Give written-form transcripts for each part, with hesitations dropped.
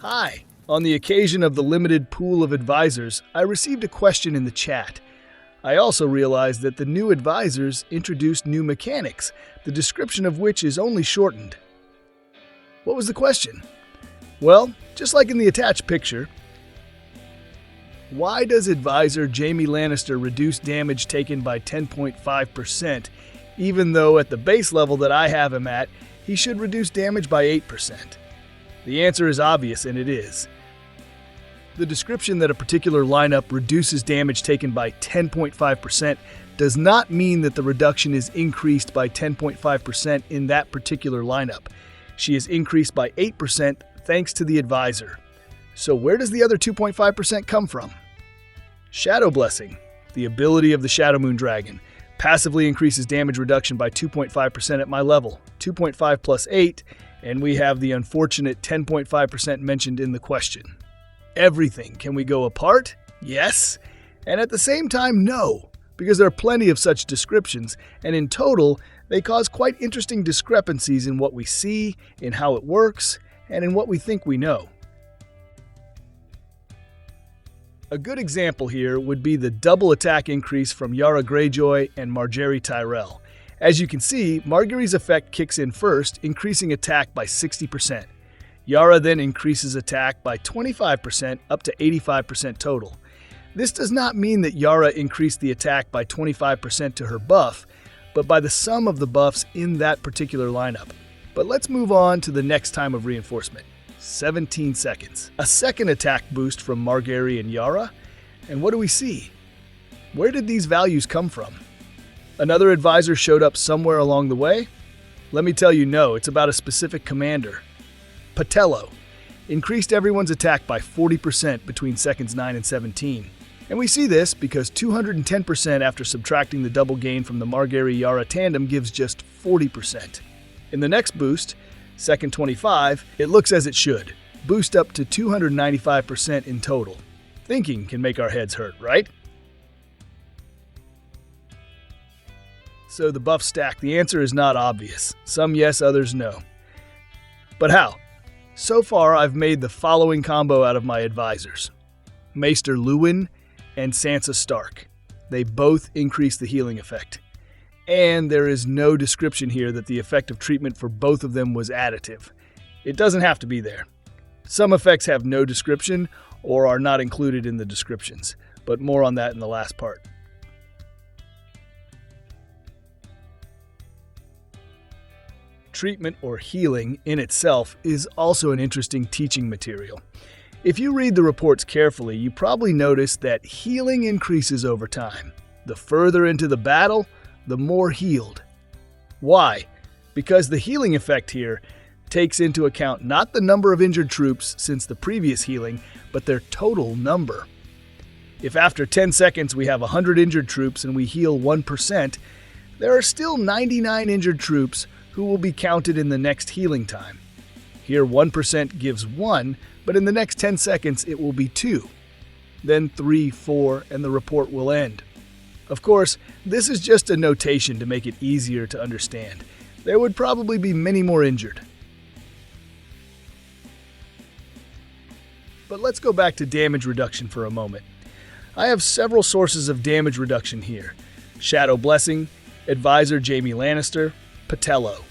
Hi. On the occasion of the limited pool of advisors, I received a question in the chat. I also realized that the new advisors introduced new mechanics, the description of which is only shortened. What was the question? Well, just like in the attached picture, why does advisor Jaime Lannister reduce damage taken by 10.5%, even though at the base level that I have him at, he should reduce damage by 8%? The answer is obvious, and it is. The description that a particular lineup reduces damage taken by 10.5% does not mean that the reduction is increased by 10.5% in that particular lineup. She is increased by 8% thanks to the advisor. So where does the other 2.5% come from? Shadow Blessing, the ability of the Shadow Moon Dragon, passively increases damage reduction by 2.5% at my level, 2.5 plus 8, and we have the unfortunate 10.5% mentioned in the question. Everything. Can we go apart? Yes. And at the same time, no, because there are plenty of such descriptions, and in total, they cause quite interesting discrepancies in what we see, in how it works, and in what we think we know. A good example here would be the double attack increase from Yara Greyjoy and Margaery Tyrell. As you can see, Margaery's effect kicks in first, increasing attack by 60%. Yara then increases attack by 25% up to 85% total. This does not mean that Yara increased the attack by 25% to her buff, but by the sum of the buffs in that particular lineup. But let's move on to the next time of reinforcement. 17 seconds. A second attack boost from Margaery and Yara, and what do we see? Where did these values come from? Another advisor showed up somewhere along the way? Let me tell you, no, it's about a specific commander. Patello increased everyone's attack by 40% between seconds 9 and 17. And we see this because 210% after subtracting the double gain from the Margaery-Yara tandem gives just 40%. In the next boost, second 25, it looks as it should. Boost up to 295% in total. Thinking can make our heads hurt, right? So the buff stack, the answer is not obvious. Some yes, others no. But how? So far, I've made the following combo out of my advisors. Maester Luwin and Sansa Stark. They both increase the healing effect. And there is no description here that the effect of treatment for both of them was additive. It doesn't have to be there. Some effects have no description or are not included in the descriptions, but more on that in the last part. Treatment or healing in itself is also an interesting teaching material. If you read the reports carefully, you probably notice that healing increases over time. The further into the battle, the more healed. Why? Because the healing effect here takes into account not the number of injured troops since the previous healing, but their total number. If after 10 seconds we have 100 injured troops and we heal 1%, there are still 99 injured troops who will be counted in the next healing time. Here 1% gives 1, but in the next 10 seconds it will be 2. Then 3, 4, and the report will end. Of course, this is just a notation to make it easier to understand. There would probably be many more injured. But let's go back to damage reduction for a moment. I have several sources of damage reduction here. Shadow Blessing, Advisor Jaime Lannister, Patello.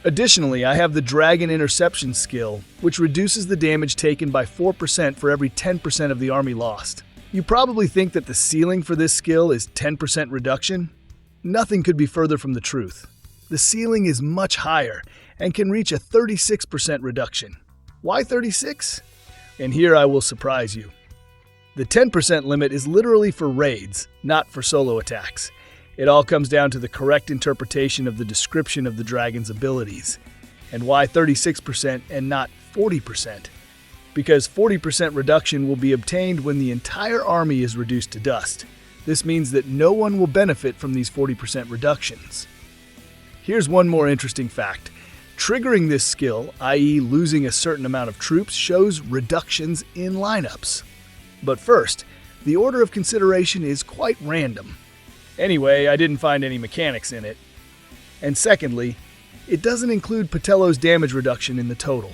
Additionally, I have the Dragon Interception skill, which reduces the damage taken by 4% for every 10% of the army lost. You probably think that the ceiling for this skill is 10% reduction. Nothing could be further from the truth. The ceiling is much higher and can reach a 36% reduction. Why 36? And here I will surprise you. The 10% limit is literally for raids, not for solo attacks. It all comes down to the correct interpretation of the description of the dragon's abilities. And why 36% and not 40%? Because 40% reduction will be obtained when the entire army is reduced to dust. This means that no one will benefit from these 40% reductions. Here's one more interesting fact. Triggering this skill, i.e. losing a certain amount of troops, shows reductions in lineups. But first, the order of consideration is quite random. Anyway, I didn't find any mechanics in it. And secondly, it doesn't include Patello's damage reduction in the total.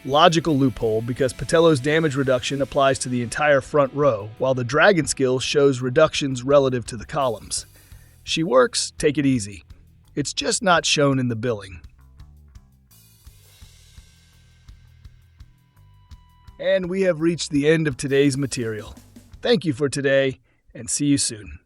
Logical loophole because Patello's damage reduction applies to the entire front row, while the dragon skill shows reductions relative to the columns. She works, take it easy. It's just not shown in the billing. And we have reached the end of today's material. Thank you for today, and see you soon.